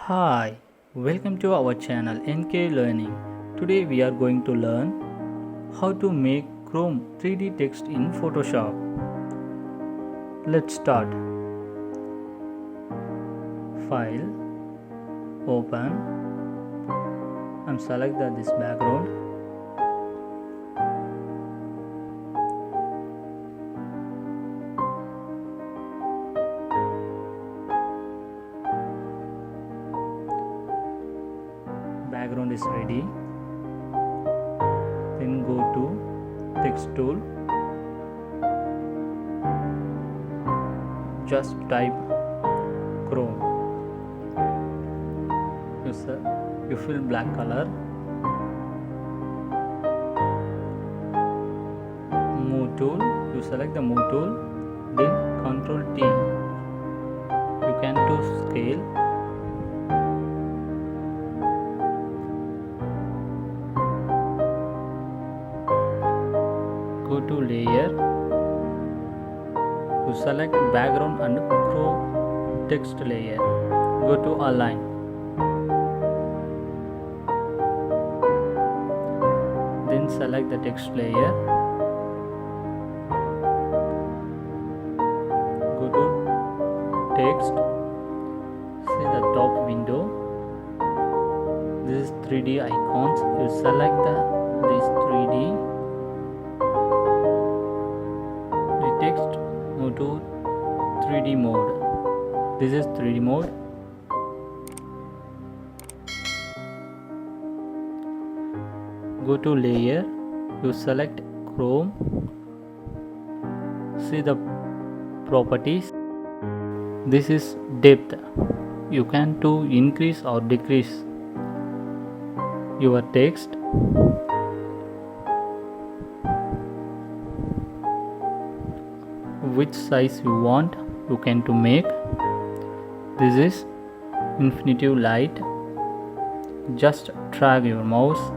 Hi, welcome to our channel NK Learning. Today we are going to learn how to make Chrome 3D text in Photoshop. Let's start. File, open, and select this background. Background is ready. Then go to text tool. Just type Chrome. You fill black color. Move tool. You select the move tool. Then Ctrl T. You can do scale. Go to layer. You select background and Chrome text layer. Go to align. Then select the text layer. Go to text. See the top window. This is 3D icons. You select this 3D. Text, move to 3D mode. This is 3D mode. Go to layer. You select Chrome. See the properties. This is depth. You can do increase or decrease your text. Which size you want you can to make. This is infinitive light. Just drag your mouse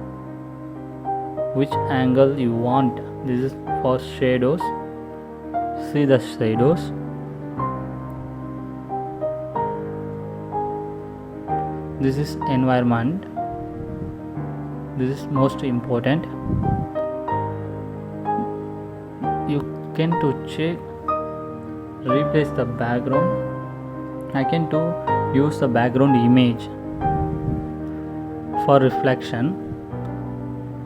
which angle you want. This is for shadows. See the shadows. This is environment. This is most important. You can to check replace the background. I can to use the background image for reflection.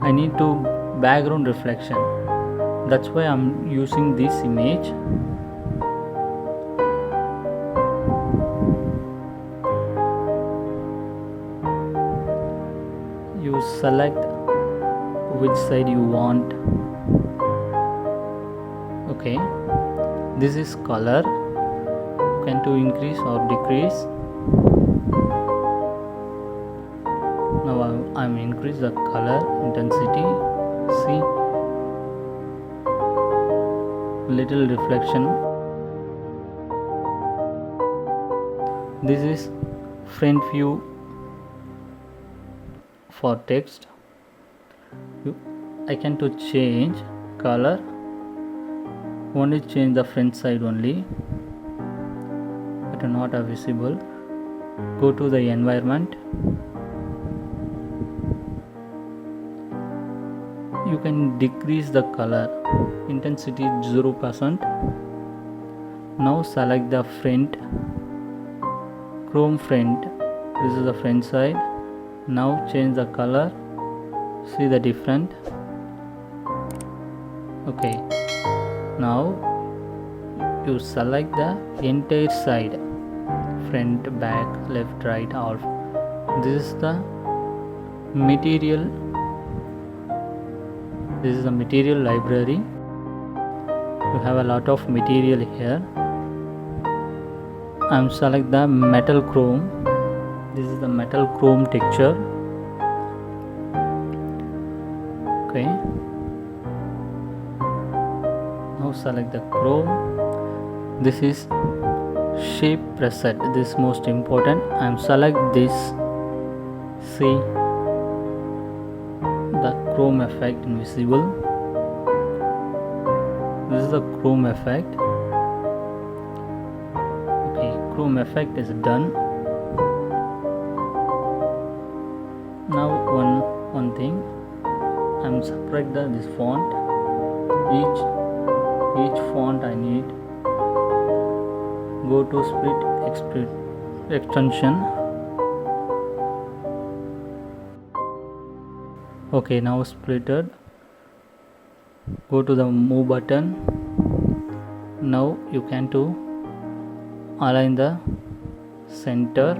I need to background reflection. That's why I'm using this image. You select which side you want. Okay. This is color. You can to increase or decrease. Now I'm increase the color intensity. See little reflection. This is front view for text. I can to change color. Only change the front side only, but not visible. Go to the environment. You can decrease the color intensity 0%. Now select the front, Chrome front. This is the front side. Now change the color. See the different. Okay. Now you select the entire side, front, back, left, right, all. This is the material. This is the material library. You have a lot of material here. I'm select the metal chrome. This is the metal chrome texture. Okay. Now select the chrome. This is shape preset. This is most important. I'm select this. See the chrome effect invisible. This is the chrome effect. Okay, chrome effect is done. setting. I'm separate this font. Each font I need. Go to split extension. Okay, now splitted. Go to the move button. Now you can to align the center.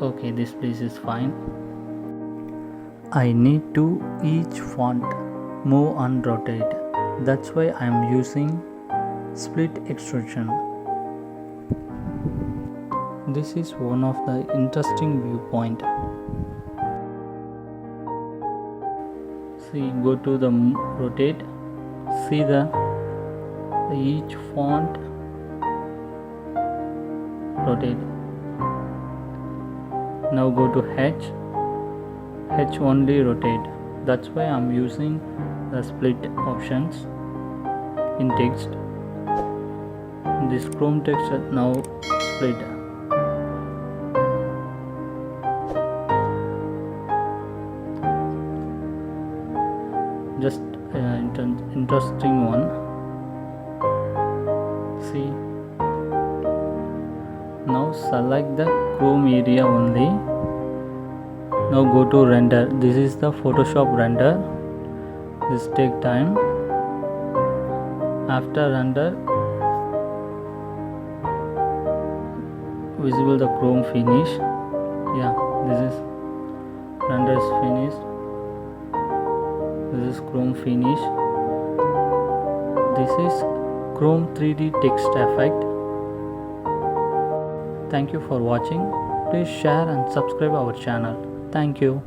Okay, this place is fine. I need to each font move and rotate. That's why I am using split extrusion. This is one of the interesting viewpoint. See, go to the rotate. See the each font rotate. Now go to H only rotate. That's why I'm using the split options in text. This Chrome text now split. Just interesting one. See, now select the Chrome area only. Now go to render. This is the Photoshop render. This take time. After render, visible the Chrome finish. Yeah, this is render is finished. This is Chrome finish. This is Chrome 3D text effect. Thank you for watching. Please share and subscribe our channel. Thank you.